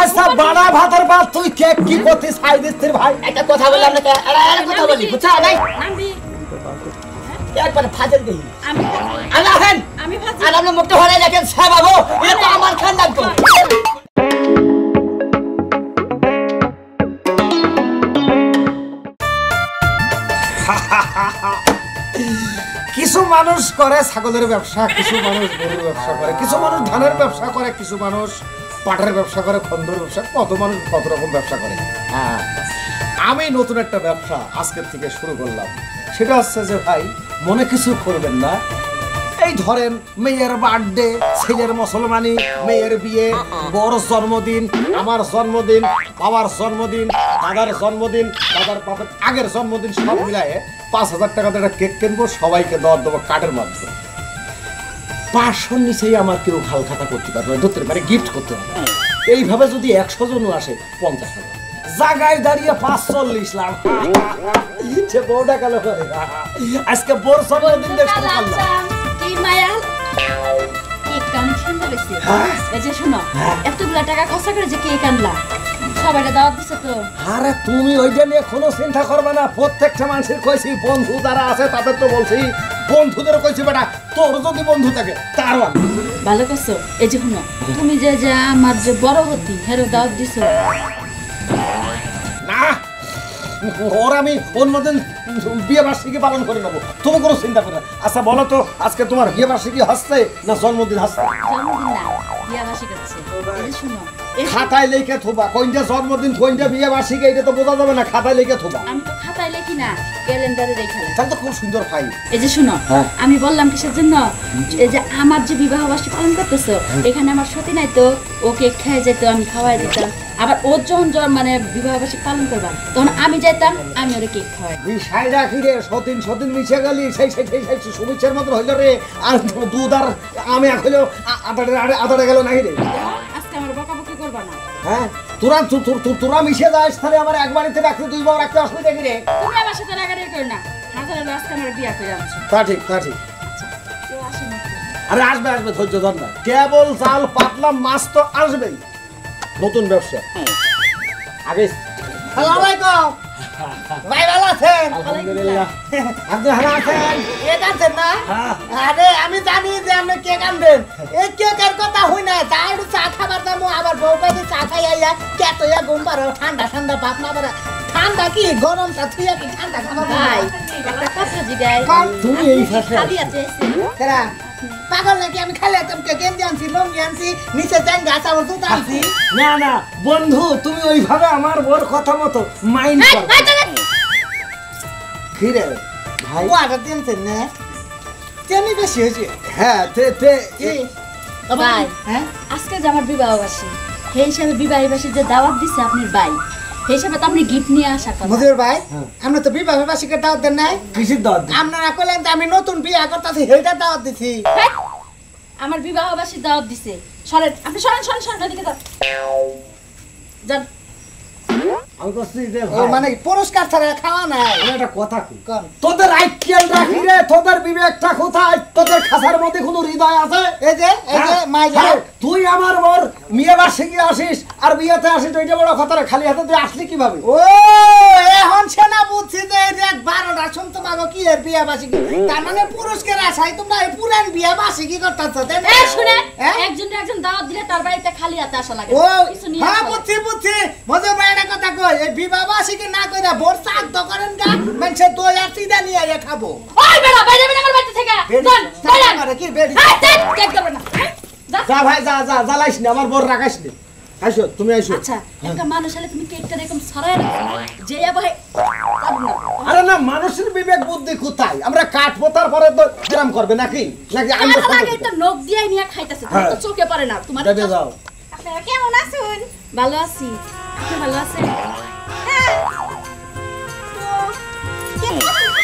আচ্ছা বাড়া ভাতের বাদ তুই কেক কি করছিস খাই দিচ্ছিস ভাই একটা কথা বললাম না একটা কথা বলি বুঝছা নাই একবার ফাজল দেই আমি আহেন আমি ফাজল আর আপনি মুখটা হরাই রাখেন সাহেব বাবু এটা তো আমার খানদান তো কিছু মানুষ করে ছাগলের ব্যবসা, কিছু মানুষ গরুর ব্যবসা করে, কিছু মানুষ ধানের ব্যবসা করে, কিছু মানুষ পাটের ব্যবসা করে, খন্দর ব্যবসা, কত মানুষ কত রকম ব্যবসা করে। হ্যাঁ, আমি নতুন একটা ব্যবসা আজকের থেকে শুরু করলাম। সেটা হচ্ছে যে ভাই মনে কিছু করবেন না, এই ধরেন মেয়ের বার্থডে, ছেলের মুসলমানি, মেয়ের বিয়ে, বড় জন্মদিন, আমার জন্মদিন, বাবার জন্মদিন, দাদার জন্মদিন, দাদার বাবার আগের জন্মদিন, সব মিলায়ে 5,000 টাকাতে একটা কেক কিনবো, সবাইকে দাওয়াত দেবো কার্ডের মাধ্যমে। 500 নিচেই আমার কেউ হালখাতা করতে পারবে, ধরতে পারে গিফট করতে পারবে। এইভাবে যদি 100 জনও আসে 50 টাকা, জায়গায় দাঁড়িয়ে 45 লাখ। সে বউটা গেল করে আজকে বড় জন্মদিন দেখতে পারলাম। মায়া কেক কানেকশন বলেছে এই যে শোনো এতগুলা টাকা খরচ করে যে কেক আনলা সবাইকে দাওয়াত দিছো তো। আরে তুমি ওইটা নিয়ে কোনো চিন্তা করবে না, প্রত্যেকটা মানুষের কইছি, বন্ধু যারা আছে তাদের তো বলছি, বন্ধুদের কইছি বেটা তোর যদি বন্ধু থাকে তার ভালো করছো। এই যে শোনো তুমি যে যে আমার যে বড় হতি হেরো দাওয়াত দিছো না, ওর আমি অন্যদিন বিয়ে বার্ষিকী পালন করে নেবো, তুমি কোনো চিন্তা করো না। আচ্ছা বলো তো আজকে তোমার বিয়ে বার্ষিকী হচ্ছে না জন্মদিন হচ্ছে? জন্মদিন না বিয়ে বার্ষিকী হচ্ছে। এই যে শোনো খাতায় লিখে থোবা কোনটা জন্মদিন কোনটা বিয়ে বার্ষিকী এটা তো বোঝা যাবে না, খাতায় লিখে থোবা। আমি তো খাতায় লিখি না, ক্যালেন্ডারে রেখে দিই। তাহলে তো খুব সুন্দর ভাই। এই যে শোনো আমি বললাম কিসের জন্য, এই যে আমার যে বিবাহ বার্ষিকী পালন করতেছো এখানে আমার সতী নাই তো, ও কেক খেয়ে যেত, আমি খাওয়াই দিতাম। আবার ও যখন মানে বিবাহ বার্ষিকী পালন করবা তখন আমি যেতাম, আমি ওরে কেক খাওয়াই। বিষয় রাখি রে, সতীন সতীন মিশে গেলি, সেই সেই সেই সেই শুভেচ্ছার মতো হইল রে। আর দুধ আর আমি হইলো আদাটা গেল নাই রে। আজকে আমার বকাবকি করবা না। হ্যাঁ তোরা মিশে যাস, তাহলে আমার এক বাড়িতে রাখতে দুই বার রাখতে অসুবিধা কি রে? তুমি আমার সাথে রাগারাগি করো না, হাজার হলো আজকে আমার বিয়া করে আনছো। তা ঠিক তা ঠিক। আচ্ছা কেউ আসে না? আরে আসবে আসবে, ধৈর্য ধর না, কেবল চাল পাতলা মাছ তো আসবেই। নতুন ব্যবসা আগে। আসসালামু আলাইকুম ভাই, ভালো আছেন? আলহামদুলিল্লাহ। আপনি ভালো আছেন? কেক আনছেন না? আরে আমি জানি যে আপনি কেক আনবেন, এই কেকের কথা হই না, তাই একটু চা খাবার দামো, আবার বউ কাছে চা খাই আইয়া কেতইয়া ঘুম পারো, ঠান্ডা ঠান্ডা ভাব না পারে। ঠান্ডা কি গরম চা থুইয়া কি ঠান্ডা খাবার ভাই একটা কথা জিগাই, তুমি এই ভাষা খালি আছে কেরা পাগল নাকি? আমি খালি আছি, গেঞ্জি আনছি, লঙ্গি আনছি, নিচে চ্যাঙ্গা চাউল দুধ আনছি। না না বন্ধু, তুমি ওইভাবে আমার বড় কথা মতো মাইন্ড কর। কি রে ভাই? ও আটা দিনছেন না, চেনি বেশি হয়েছে। হ্যাঁ তে তে ভাই হ্যাঁ আজকে যে আমার বিবাহ বার্ষিকী, সেই হিসাবে বিবাহী বার্ষিকী যে দাওয়াত দিছে আপনার ভাই, সেই হিসাবে তো আপনি গিফট নিয়ে আসা কথা। মজুর ভাই আমরা তো বিবাহ বার্ষিকীর দাওয়াত দেন নাই। কিসের দাওয়াত? আপনারা কইলেন যে আমি নতুন বিয়ে করতেছি, সেইটা দাওয়াত দিছি। আমার বিবাহ বার্ষিকী দাওয়াত দিছে। সরেন আপনি, সরেন সরেন সরেন, এদিকে যান। আমি কইছি যে ও মানে পুরস্কার ছাড়া খাওয়া নাই। আমি একটা কথা কই, কোন? তোদের আইকিয়াল রাখি রে, তোদের বিবেকটা কোথায়? তোদের খাসার মধ্যে কোনো হৃদয় আছে? এই যে মাইয়া তুই আমার বর বিয়ে বার্ষিকী আসিস আর বিয়েতে আসিস, ওইটা বড় কথা রে। খালি হাতে তুই আসলি কিভাবে? ও এখন সেনা বুঝছি যে এই যে 12টা শুনতো মাগো কি এর বিয়ে বার্ষিকী, তার মানে পুরস্কার আসাই তোমরা এই পুরান বিয়ে বার্ষিকী করতেছ। এই শুনে একজন একজন দাওয়াত দিলে তার বাড়িতে খালি হাতে আসা লাগে। ও কিছু নিয়ে হ্যাঁ আসা লাগে। বুঝছি মজুর ভাই একটা কথা কই, এই বিবাহ বার্ষিকী না কইরা ভোর চাক তো করেন গা, মানুষে দই আর চিড়া নিয়ে আইয়া খাবো। ওই বেড়া বাইরে বেড়া আমার বাড়ি থেকে যান বাইরে আরে কি বেড়ি এই দেখ কেক দেব না। যা ভাই যা যা, জ্বালাইস না, আমার বর রাখাইস না। আইসো তুমি আইসো। আচ্ছা একটা মানুষ হলে তুমি কেকটা এরকম ছড়ায় রাখো যে ভাই। আরে না, মানুষের বিবেক বুদ্ধি কোথায়? আমরা কাটবো তারপরে তো গ্রাম করবে নাকি নাকি আমরা আগে তো নখ দিয়ে নিয়ে খাইতেছে, তুমি তো চোখে পড়ে না তোমার। যাবে যাও। আপনারা কেমন আছেন? ভালো আছি। আপনি ভালো আছেন? হ্যাঁ তো কেক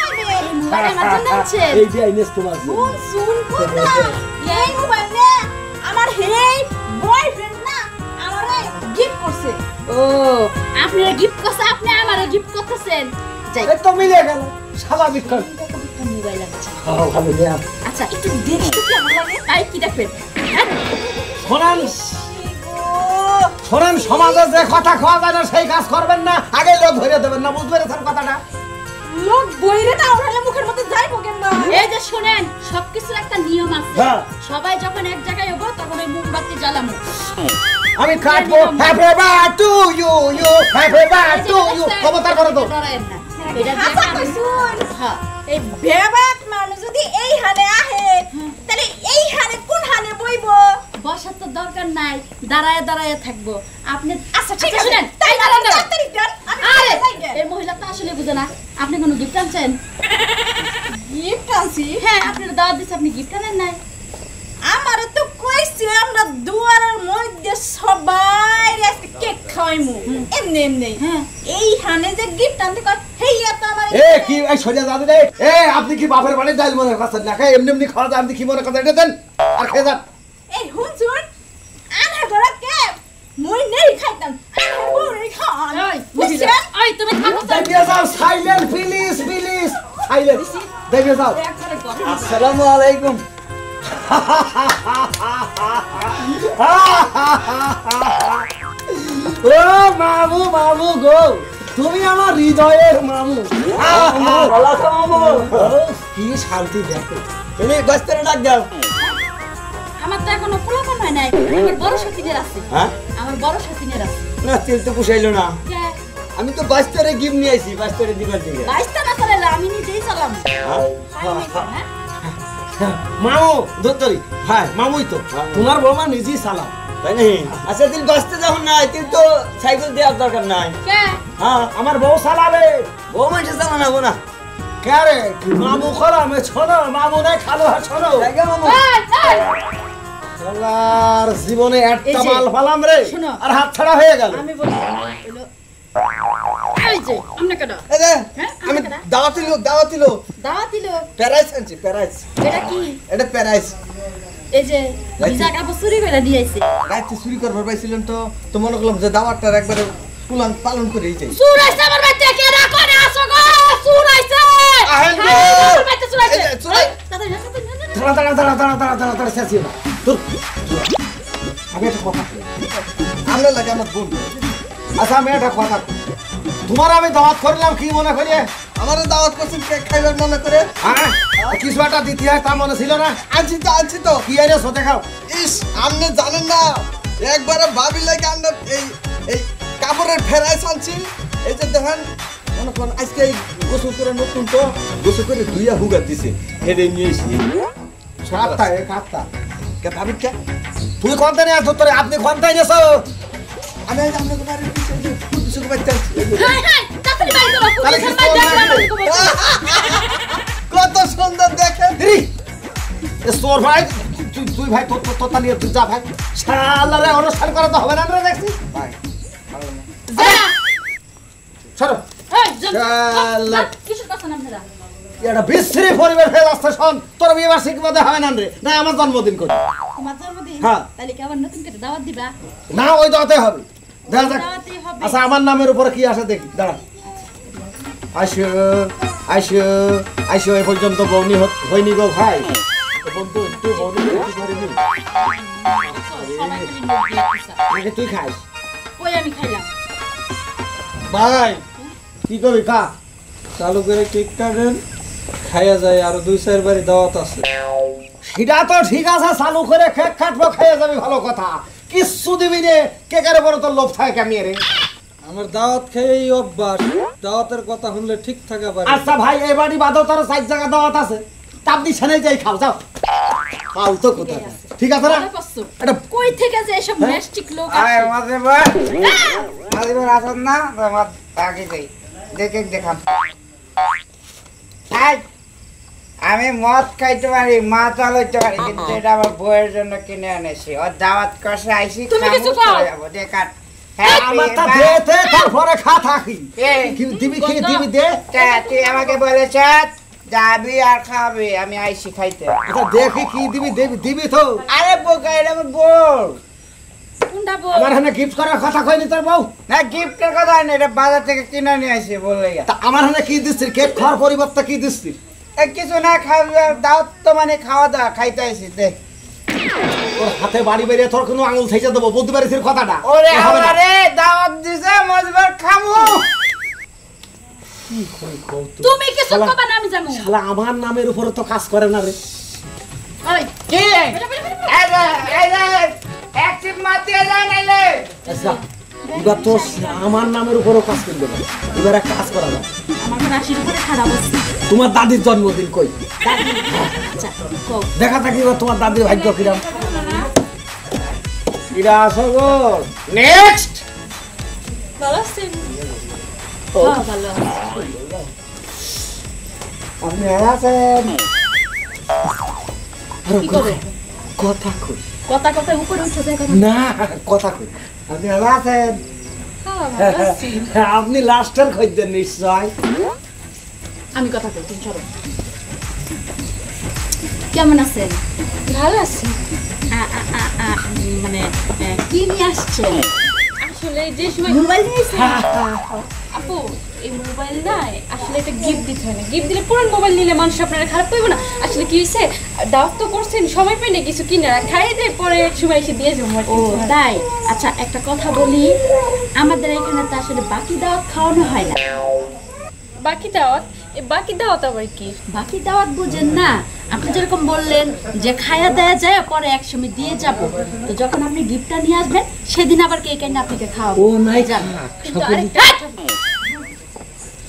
খাবে এই মোবাইল আমার জন্য আছে। এই যে আইনেস তোমার জন্য। শুন কোথা এই মোবাইল নে আমার হেই বয়ফ্রেন্ড না আমারে গিফট করছে। ও আপনি গিফট করছে, আপনি আমারে গিফট করতেছেন। যাই এই তো মিলে গেল, স্বাভাবিক কথা। মোবাইল আছে। ভালো নিয়া। আচ্ছা একটু দেখি তো কেমন লাগে, তাই কি দেখবেন? হ্যাঁ শোনান শোনেন, সমাজে যে কথা খাওয়া যায় না সেই কাজ করবেন না, আগে লোক ধরে দেবেন না, বুঝতে পেরেছেন কথাটা? লোক বইরে না ওরালে মুখের মধ্যে যাইবো কেমবা এই যে শুনেন, সবকিছুর একটা নিয়ম আছে। হ্যাঁ। সবাই যখন এক জায়গায় হবো তখন ওই মোমবাতি জ্বালামো। আমি কাটবো happy birthday to you, happy birthday to you, কবতার করে তো। ডরায়েন না, এটা দিয়ে হাসা কাম- কইছুন হ্যাঁ। এই বেবাক মানুষ যদি এই হানে আহে তাহলে এই হানে কোন হানে বইবো বসার তো দরকার নাই, দাঁড়ায় দাঁড়ায় থাকবো আপনি। আচ্ছা ঠিক আছে শুনেন, তাই দাঁড়ান, দাঁড়ান। তাড়াতাড়ি গান আমি আরে যাই গে এই মহিলা তো আসলে বুঝে না। আপনি কোনো গিফট আনছেন? গিফট আনছি হ্যাঁ, আপনার দাওয়াত দিচ্ছে, আপনি গিফট আনেন নাই? আমারে তো কইছি আমরা দুয়ারের মধ্যে সবাই আজকে কেক খাওয়াইমু এমনি এমনি হ্যাঁ। এই হানে যে গিফট আনতে কয় হেইয়া তো আমার এ কি এই সরিয়া যাবে রে? এ আপনি কি বাপের বাড়ি ডাল মনে করছেন না? খাই এমনি এমনি খাওয়া যায়, আপনি কি মনে করছেন? এটা দেন আর খেয়ে যান। এই হুনছুন আনা গরা কে মই নেই খাইতাম আনা বড়ি খান বুঝছেন ওই তুমি থাকো তো। দেখে যাও, সাইলেন্ট প্লিজ প্লিজ, সাইলেন্ট, দেখে যাও। একবারে গরম। আসসালামু আলাইকুম। ও মামু, মামু গো, তুমি আমার হৃদয়ের মামু। ভালো আছো মামু? ও, কি শান্তি দেখো। তুমি বাস্তারে ডাক দাও। আমার তো এখনো পোলাপান হয় নাই, আমার বড় সতীনের আছে। হ্যাঁ? আমার বড় সতীনের আছে। না তেল তো পুষাইলো না। কে? আমি তো বাস্তারে গিফট নিয়ে আইছি, বাস্তারে দিবার দিকে। বাইশটা না চালাইলে আমি নিজেই চালাম। হ্যাঁ? মামু দত্তরি, হ্যাঁ মামুই তো। হ্যাঁ। তোমার বৌমা নিজেই চালাও। তাই নাকি? আচ্ছা তুই বাস্তে যখন নাই তুই তো সাইকেল দেওয়ার দরকার নাই। কে? হ্যাঁ, আমার বউ চালাবে। বউ মানুষে চালানো না। কে রে? মামু করো, আমি শোনো, মামু নাই খালো, হ্যাঁ শোনো। জায়গা মামু। এই, এই, শালার জীবনে এই একটা যে, মাল ফালাম রে, শোনো। আর হাত ছাড়া হয়ে গেল। আমি বলি হলো এই যে আমনে কেডা? এই যে, হ্যাঁ, আমি আমাকে না। দাওয়াতি লোক দাওয়াত দিল। প্যারাইস আনছি, প্যারাইস। এটা কি? এটা প্যারাইস। এই যে ভিজা কাপড় চুরি করে নিয়ে আইছে। রাইতে চুরি করবার পাইছিলাম তো মনে করলাম যে দাওয়াতটার একবারে পালন করেই যাই। চুর আইছে আমার বাড়িতে, কে রাখো না আসো গো, চুর আইছে। আহেন গো। হ্যাঁ, আমার বাড়িতে চুর আইছে। এই যে, চুর আই- তাড়াতাড়ি, তাড়াতাড়ি, তাড়াতাড়ি। দাঁড়া দাঁড়া দাঁড়া দাঁড়া দাঁড়া দাঁড়া দাঁড়া, চেঁচিও না। তোর আমি একটা কথা বলি। আমরা লাগে আমার বোন। আচ্ছা আমি একটা কথা বলি। তোমার আমি দাওয়াত করলাম কি মনে করি? আমারও দাওয়াত করছেন কেক খাইবার মনে করে। হ্যাঁ, কিছু একটা দিতে হয় তা মনে ছিল না? আনছি তো। কি এনেছো দেখাও। ইস, আপনি জানেন না একবারে ভাবি লাগে আমরা এই কাপড়ের ফেরাইস আনছি। এই যে দেখেন মনে করেন আজকে এই গোসল করে নতুন তো গোসল করে ধুইয়া হুগা দিছে হেডে নিয়ে এসি। কাটতা এ কাটতা। কে ভাবি কে? তুই কোনটা নিয়ে আসছো? তোরে আপনি কোনটা এনেছো? আমি আজ আপনাকে বাড়ির পিছনে যে কুদ্দুসের বাচ্চা আনছি। হাই হাই, তাড়াতাড়ি বাইর করো। তাহলে পুলিশের কি মাইর চোর দেখলাম, নাকি? কত সুন্দর দেখেন। রে, এ সোর ভাই, তুই ভাই তোর নিয়ে তুই যা ভাই। শালারে অনুষ্ঠান করা তো হবে না রে, দেখছি ভাই যা। সরো। এই, যা, শালা। কিসের কথা না আপনারা? এটা বিশ্রী পরিবেশ হয়ে যাচ্ছে। শোন, তোর বিয়ে বার্ষিক মধ্যে হবে না রে, না আমার জন্মদিন করি। তোমার জন্মদিন? হ্যাঁ। তাহলে কি আবার নতুন করে দাওয়াত দিবা? না ওই দাওয়াতে হবে, দেখা যাক। দাওয়াতেই হবে। আচ্ছা আমার নামের উপরে কি আসে দেখি, দাঁড়া। আইসো আইসো আইসো, এ পর্যন্ত বৌনি হয়নি গো ভাই। এ পর্যন্ত একটু বৌনি একটু করিনি। সবাই খালি নোট দিয়ে দিছে। নাকি তুই খাইস? ওই আমি খাইলাম। ভাই কি করবি কা? চালু করে কেক কাটেন, খাইয়া যায়, আরো 2-4 বাড়ি দাওয়াত আছে। সেটা তো ঠিক আছে, চালু করে কেক কাটবো, খেয়ে যাবি, ভালো কথা। কিচ্ছু দিবি রে, কেকের উপরে তোর লোভ থাকে কেমন রে? আমার দাওয়াত খেয়েই অভ্যাস, দাওয়াতের কথা শুনলে ঠিক থাকা পারে। আচ্ছা ভাই, এই বাড়ি বাদও তোর 4 জায়গা দাওয়াত আছে, আপনি সেনে যাই খাও, যাও। খাও তো কোথায়, ঠিক আছে না? মনে করছো? এটা কই থেকে যে এসব ম্যাস্টিক লোক আয় আসে? মাঝে বার মাঝে বার আসন না আমার আগে যাই দেখে দেখাম। আয়, আমি মদ খাইতে পারি, মাছ চালাইতে পারি, কিন্তু এটা আমার বউয়ের জন্য কিনে এনেছি। ওর দাওয়াত কষে আইসি, তুমি খাবো, কিছু খাও। চলে যাবো। দেখান আমার তা দে দে, তারপরে খা থাকি। এই, কি দিবি, কি দিবি দে। তুই আমাকে বলেছ যাবি আর খাবি, আমি আইসি খাইতে। আচ্ছা দেখি কি দিবি, দিবি তো। আরে বোকা, এটা আমার বউ কোনটা বল? আমার এখানে গিফট করার কথা কইনি তোর বউ। না, গিফটের কথা না, এটা বাজার থেকে কিনে নিয়ে আসি বলে গেছে। তা আমার এখানে কি দিচ্ছিস? কেক খাওয়ার পরিবর্তে কি দিচ্ছিস? কিছু না, খাওয়া দাওয়াত তো মানে খাওয়া দাওয়া খাইতে আইসি দেখ। তোর হাতে বাড়ি বেরিয়ে তোর কোনো আঙুল থেকে দেবো, বুঝতে পারিস কথাটা? ওরে আমারে দাওয়াত দিছে মজবার খামু। তুমি কিছু কবা না, আমি যাবো। শালা আমার নামের উপরে তো কাজ করে না রে। ওই কি একটিভ মাতিয়ে যায় নাইলে আচ্ছা এবার তো আমার নামের উপরও কাজ করবে না, এবার এক কাজ করা যায়। আমার রাশির উপরে খারাপ আছে। তোমার দাদির জন্মদিন কই? আচ্ছা কও। দেখা থাকি তোমার দাদির ভাগ্য কিরাম। কিরা আসো গো। নেক্সট। ভালো আছেন? হ্যাঁ ভালো আছে। আপনি আছেন? কি করে? কথা কই। কথা কথা উপরে উঠে যায় কথা। না কথা কই। আপনি আছেন? হ্যাঁ ভালো আছি। আপনি লাস্টের খদ্দের নিশ্চয়। আমি কথা কই, তুমি চলো। কেমন আছেন? ভালো আছি। মানে কি নিয়ে আসছেন? আসলে যে সময় মোবাইল নিয়েছেন? আপু এই মোবাইল না আসলে একটা গিফট দিতে হয় না, গিফট দিলে পুরো মোবাইল নিলে মানুষ আপনারা খারাপ করবে না। আসলে কি হয়েছে, দাওয়াত তো করছেন, সময় পাই না কিছু কিনে খাইয়ে দিয়ে পরে এক সময় এসে দিয়ে যাবো। ও তাই? আচ্ছা একটা কথা বলি, আমাদের এখানে তো আসলে বাকি দাওয়াত খাওয়ানো হয় না। বাকি দাওয়াত? বাকি দাওয়াত আবার কি? বাকি দাওয়াত বুঝেন না? আপনি যেরকম বললেন যে খায়া দেয়া যায় পরে একসময় দিয়ে যাব, তো যখন আপনি গিফটটা নিয়ে আসবেন সেদিন আবার কেক এনে আপনাকে খাওয়াবো। ও নাই যান। কিন্তু আরেকটা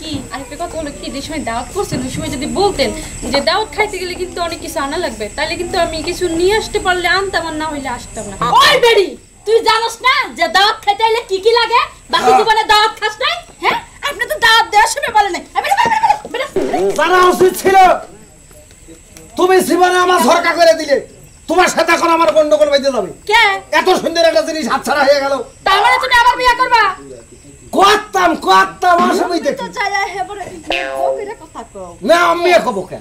কি, আরেকটা কথা হলো কি, যে সময় দাওয়াত করছেন ওই সময় যদি বলতেন যে দাওয়াত খাইতে গেলে কিন্তু অনেক কিছু আনা লাগবে, তাহলে কিন্তু আমি কিছু নিয়ে আসতে পারলে আনতাম, আর না হইলে আসতাম না। ওই বেড়ি, তুই জানোস না যে দাওয়াত খাইতে হলে কি কি লাগে? বাকি জীবনে দাওয়াত খাস নাই? হ্যাঁ, আপনি তো দাওয়াত দেওয়ার সময় বলেন নাই। জানা উচিত ছিল। তুমি জীবনে আমার সরকার করে দিলে, তোমার সাথে এখন আমার গন্ডগোল বাইতে যাবে। কে? এত সুন্দর একটা জিনিস হাতছাড়া হয়ে গেল। তার মানে তুমি আবার বিয়ে করবা? করতাম অসুবিধা তো কি? চাই হেবরে ওইটা কথা কও। না আমি খাবো কে?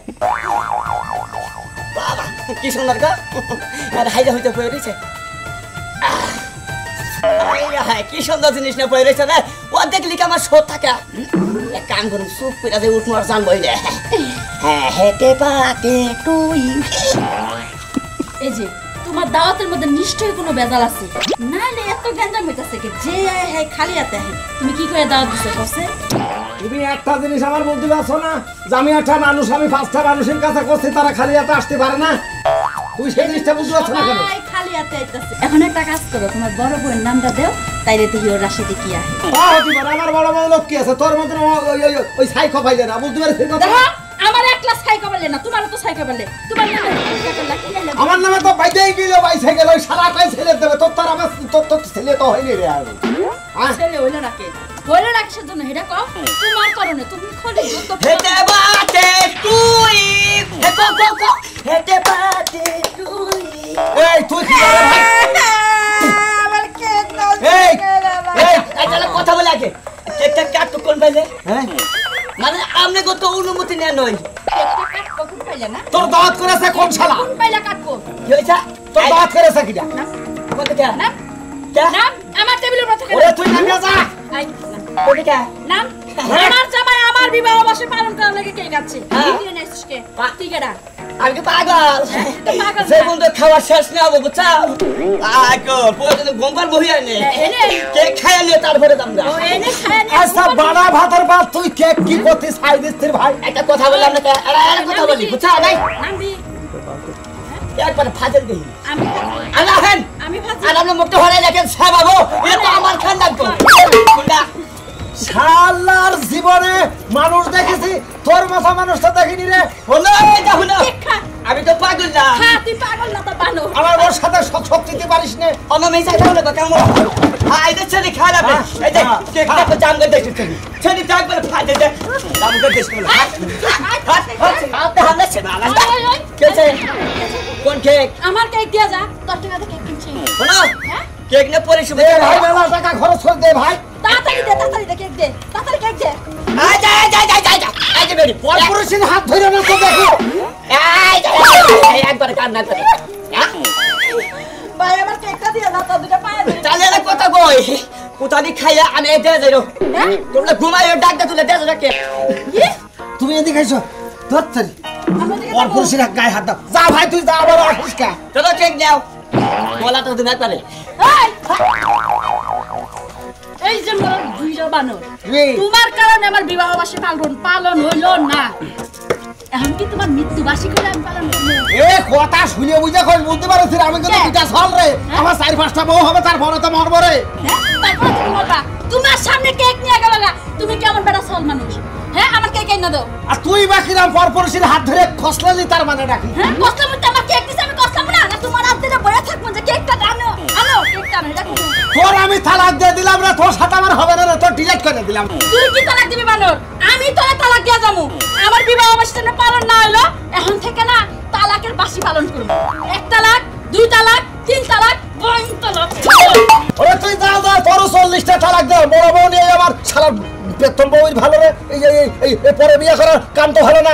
কি সুন্দর গা, আর হাইজা হইতে পড়ে রয়েছে। কি সুন্দর জিনিস না পড়ে রয়েছে রে, ও দেখলি কি আমার শোধ থাকে। এক কাম করুন, চুপ করে আছে, উঠ মার জান বইলে। হ্যাঁ হেঁটে পাতে তুই। এই যে তোমার দাওয়াতের মধ্যে নিশ্চয়ই কোনো বেজাল আছে, নাইলে এত গ্যাঞ্জাম হইতাছে কি? যে আয় হ্যাঁ খালি হাতে আহে, তুমি কি করে দাওয়াত দিছো কসে? তুমি একটা জিনিস আমার বলতে পারছো না যে আমি একটা মানুষ, আমি 5টা মানুষের কাছে করছি, তারা খালি হাতে আসতে পারে না। তুই সেই জিনিসটা বুঝতে পারছো না কেন? সবাই খালি হাতে আইতাছে। এখন একটা কাজ করো, তোমার বড় বোনের নামটা দাও, তাইলে দেখি ওর রাশিতে কি আহে। হতে পারে আমার বড় বড় লোক কি আছে, তোর মতন ওই সাইকো পাইলে না, বুঝতে পারছিস কথা? দেখো আমার একলা সাইকো বলে না, তোমারও তো সাইকো বলে। তোমার নামে আমার নামে তো বাইদেই গেল, বাইসাইকেল ওই সারা কয় ছেলে দেবে, তোর আমার তোর ছেলে তো হয়নি রে। আর ছেলে হইলো নাকি? হইলো না কিসের জন্য এটা কও? তোমার কারণে তুমি খলি তো হেঁটে পাতে তুই, হেঁটে পাতে তুই। এই তুই কি করে ভাই? আমার কেক দাও এই এই তাহলে কথা বলে আগে, কেকটা কাটতো কোন পাইলে? হ্যাঁ মানে আপনি কত অনুমতি নেন নই? কখন পাইলা না? তোর দাওয়াত করেছে কোন শালা? কোন পাইলা কাটবো? কি হয়েছে? তোর দাওয়াত করেছে কিটা? কত কে? নাম কে? নাম আমার টেবিলের উপর থেকে ওরে তুই নামিয়ে যা। আই, কত কে? নাম আমার জামাই আমার বিবাহ বার্ষিকী পালন করার লাগে কেক আছে। হ্যাঁ। কি নিয়ে এসেছিস কে? টিকেটা আমি কি পাগল? তো পাগল যে না। বন্ধু খাওয়া শেষ না হবো বুঝছো? আগো পরে গোমবার বহি আনে এনে কেক খাইয়া নিয়ে তারপরে দাম ও এনে খায় নিয়ে আচ্ছা বাড়া ভাতের বাদ তুই কেক কি করতিস খাই দিচ্ছিস ভাই? একটা কথা বললাম না, একটা কথা বলি বুঝছো? নাই নামবি একবার ফাজল দিই আমি আল্লাহ হেন আমি ভাজি আর আপনি মুখটা হরাই দেখেন সাবাবো, এটা তো আমার খান লাগতো। কোনটা? শালার জীবনে মানুষ দেখেছি, তোর মতো মানুষ তো দেখিনি রে। বলো এই দেখো না, খা আমি তো পাগল না। খা তুই পাগল না তো বানো আমার ওর সাথে শক্তি দিতে পারিস না। অন্য মেয়ে চাইতে না কেমন? হ্যাঁ এটা ছেলে খারাপ, এই যে কেকটা তো জাম করে দেখতে ছেলে ছেলে তো একবার ফাটে দে জাম করে দেখতে না। আপনি হামলা ছেলে আলাদা কেছে কোন কেক? আমার কেক দিয়া যা, 10 টাকা দিয়ে কেক কিনছি। শোনো কেক না পরিশোধ দে ভাই মেলা টাকা খরচ করে দে ভাই। তাড়াতাড়ি দে কেক দে, তাড়াতাড়ি কেক দে। আয় যা যা যা যা যা এই যে বেরি পরপুরুষের হাত ধরে না তো দেখো। এই একবার কান্না করে ভাই আমার কেকটা দিয়ে দাও, তো দুটো পায়ে দে। তাহলে একটা কথা কই, কোথালি খাইয়া আমি এটা যাইরো তোমরা ঘুমাইও ডাকটা তুলে দেছো নাকি? তুমি এদিকে আইছো ধরছারি আমাদের পরপুরুষের গায়ে হাত দাও। যা ভাই তুই যা, আবার আসিস কা? চলো কেক নাও। গলাটা তুমি একবারে এই যে মোর দুইটা বানর তোমার কারণে আমার বিবাহ বার্ষিকী পালন হইল না এখন কি তোমার মৃত্যু বার্ষিকী করে আমি পালন করবো এ কথা শুনে বুঝে কই বলতে পারছিস আমি কিন্তু দুটা সাল রে আমার 4-5টা বউ হবে তারপরে তো মরবো রে তারপর তুমি বলবা তোমার সামনে কেক নিয়ে গেল না তুমি কেমন বেটা সাল মানুষ হ্যাঁ আমার কেক এনে দাও আর তুই বা কিরাম পরপরশির হাত ধরে খসলালি তার মানে ডাকি হ্যাঁ কষ্ট মতো আমার কেক দিছে আমি কষ্ট না তোমার হাত ধরে বয়ে থাকবো যে কেকটা আনো আনো কেকটা আনো দেখো তোর আমি তালাক দিয়ে দিলাম রে তোর সাথে আমার হবে না রে তোর ডিলিট করে দিলাম তুই কি তালাক দিবি বানর আমি তোরে তালাক দিয়া যামু আমার বিবাহ বার্ষিকী পালন না হলো এখন থেকে না তালাকের বার্ষিকী পালন করব 1 তালাক 2 তালাক 3 তালাক 5 তালাক ওরে তুই যা যা তোর 40টা তালাক দে বড় বউ নিয়ে আমার শালা বেতন বউই ভালো রে এই পরে বিয়ে করার কাম তো ভালো না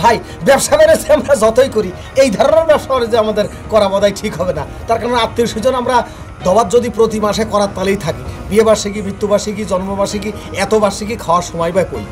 ভাই ব্যবসা করেছে আমরা যতই করি এই ধরনের ব্যবসা করে যে আমাদের করা বোধহয় ঠিক হবে না তার কারণ আত্মীয় স্বজন আমরা দবাত যদি প্রতি মাসে করার তালেই থাকি বিয়ে বার্ষিকী মৃত্যু বার্ষিকী জন্মবার্ষিকী এত বার্ষিকী খাওয়ার সময় পাই কই